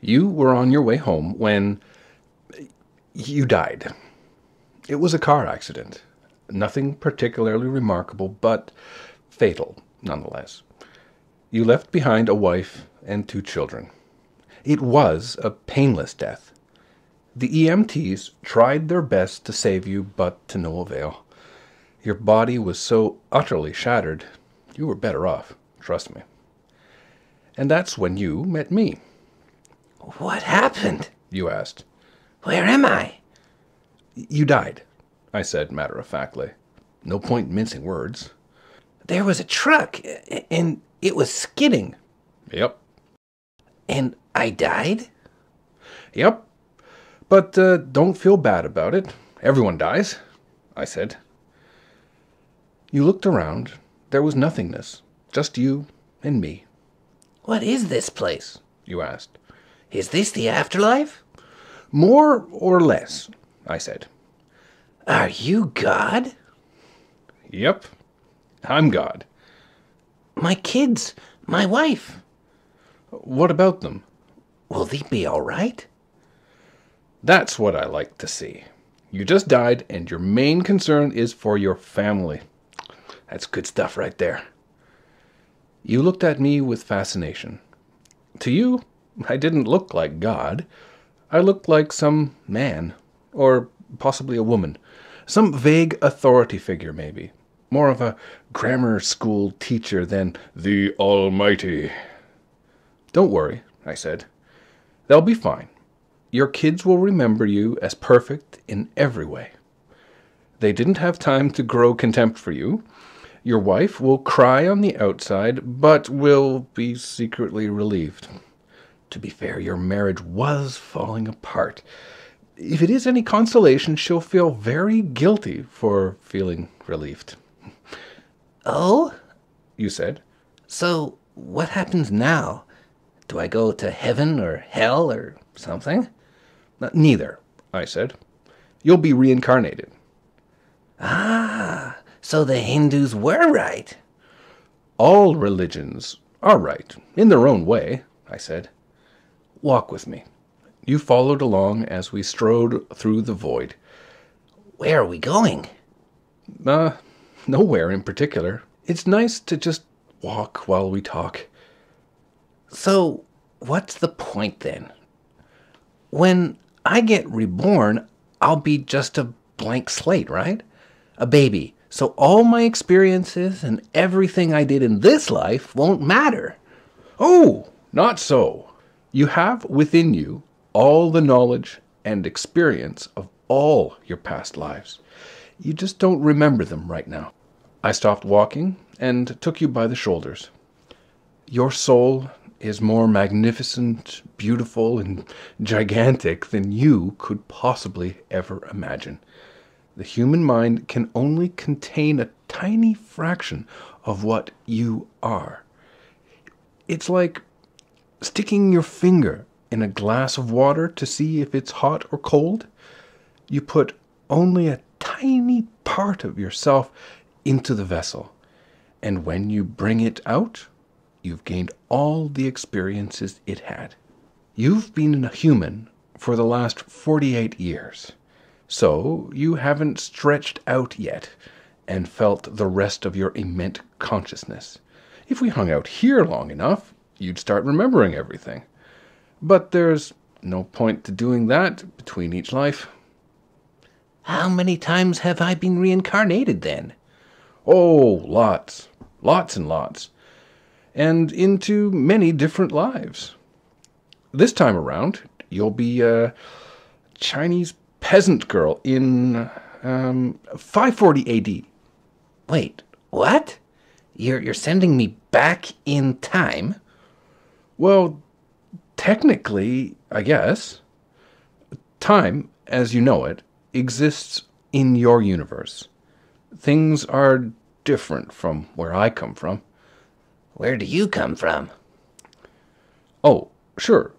You were on your way home when you died. It was a car accident. Nothing particularly remarkable, but fatal, nonetheless. You left behind a wife and 2 children. It was a painless death. The EMTs tried their best to save you, but to no avail. Your body was so utterly shattered, you were better off, trust me. And that's when you met me. What happened? You asked. Where am I? You died, I said matter-of-factly. No point mincing words. There was a truck, and it was skidding. Yep. And I died? Yep. But don't feel bad about it. Everyone dies, I said. You looked around. There was nothingness. Just you and me. What is this place? You asked. Is this the afterlife? More or less, I said. Are you God? Yep. I'm God. My kids, my wife. What about them? Will they be all right? That's what I like to see. You just died, and your main concern is for your family. That's good stuff right there. You looked at me with fascination. To you, I didn't look like God. I looked like some man, or possibly a woman. Some vague authority figure, maybe. More of a grammar school teacher than the Almighty. Don't worry, I said. They'll be fine. Your kids will remember you as perfect in every way. They didn't have time to grow contempt for you. Your wife will cry on the outside, but will be secretly relieved. To be fair, your marriage was falling apart. If it is any consolation, she'll feel very guilty for feeling relieved. Oh? You said. So, what happens now? Do I go to heaven or hell or something? Neither, I said. You'll be reincarnated. Ah, so the Hindus were right. All religions are right, in their own way, I said. Walk with me. You followed along as we strode through the void. Where are we going? Nowhere in particular. It's nice to just walk while we talk. So, what's the point then? When I get reborn, I'll be just a blank slate, right? A baby. So all my experiences and everything I did in this life won't matter. Oh, not so. You have within you all the knowledge and experience of all your past lives. You just don't remember them right now. I stopped walking and took you by the shoulders. Your soul is more magnificent, beautiful, and gigantic than you could possibly ever imagine. The human mind can only contain a tiny fraction of what you are. It's like sticking your finger in a glass of water to see if it's hot or cold. You put only a tiny part of yourself into the vessel, and when you bring it out, you've gained all the experiences it had. You've been a human for the last 48 years, so you haven't stretched out yet and felt the rest of your immense consciousness. If we hung out here long enough, you'd start remembering everything. But there's no point to doing that between each life. How many times have I been reincarnated then? Oh, lots. Lots and lots. And into many different lives. This time around, you'll be a Chinese peasant girl in 540 AD. Wait, what? You're sending me back in time? Well, technically, I guess. Time, as you know it, exists in your universe. Things are different from where I come from. Where do you come from? Oh, sure,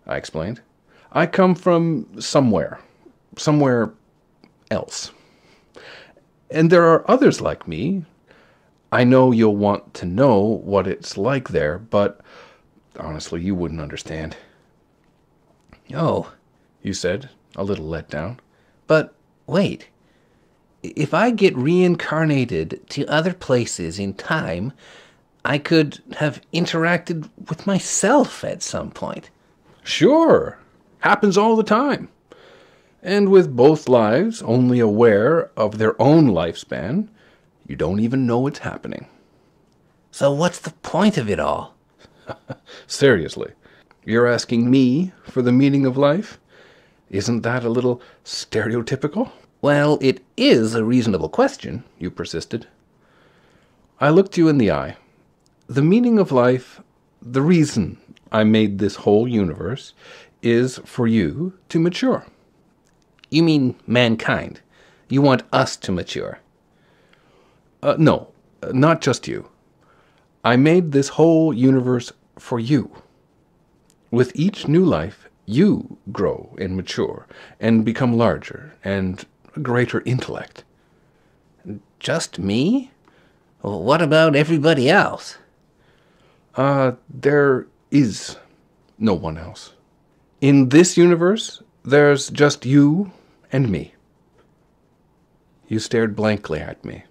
I explained. I come from somewhere else. And there are others like me. I know you'll want to know what it's like there, but honestly, you wouldn't understand. Oh, you said, a little let down. but wait. If I get reincarnated to other places in time, I could have interacted with myself at some point. Sure, happens all the time. And with both lives only aware of their own lifespan, you don't even know it's happening. So what's the point of it all? Seriously, you're asking me for the meaning of life? Isn't that a little stereotypical? Well, it is a reasonable question, You persisted. I looked you in the eye. The meaning of life, the reason I made this whole universe, is for you to mature. You mean mankind. You want us to mature. No, not just you. I made this whole universe for you. With each new life, you grow and mature and become larger and a greater intellect. Just me? Well, what about everybody else? There is no one else. In this universe, there's just you and me. You stared blankly at me.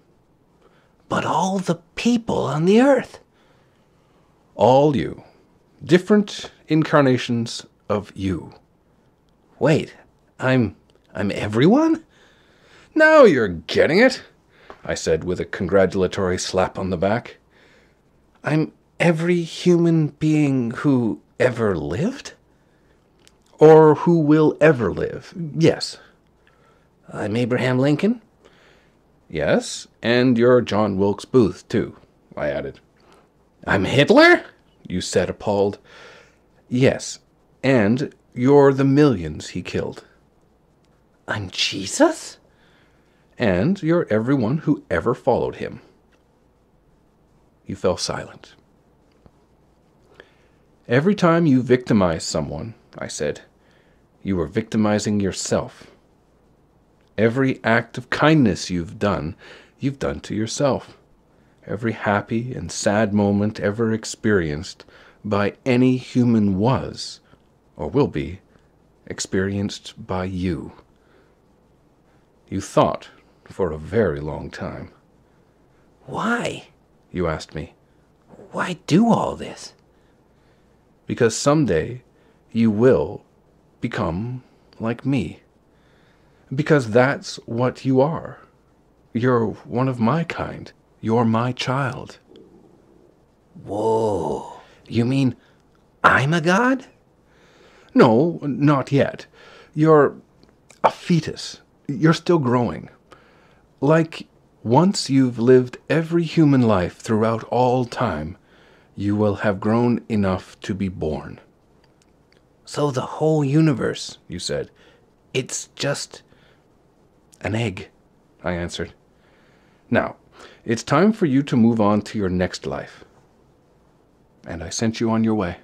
But all the people on the earth. All you. Different incarnations of you. Wait, I'm everyone? Now you're getting it, I said with a congratulatory slap on the back. I'm every human being who ever lived? Or who will ever live, yes. I'm Abraham Lincoln? Yes, and you're John Wilkes Booth, too, I added. I'm Hitler? You said, appalled. Yes, and you're the millions he killed. I'm Jesus? And you're everyone who ever followed him. You fell silent. Every time you victimize someone, I said, you are victimizing yourself. Every act of kindness you've done to yourself. Every happy and sad moment ever experienced by any human was, or will be, experienced by you. You thought for a very long time. Why? You asked me. Why do all this? Because someday you will become like me. Because that's what you are. You're one of my kind. You're my child. Whoa. You mean I'm a god? No, not yet. You're a fetus. You're still growing. Like once you've lived every human life throughout all time, you will have grown enough to be born. So the whole universe, You said. it's just An egg, I answered. Now, it's time for you to move on to your next life. And I sent you on your way.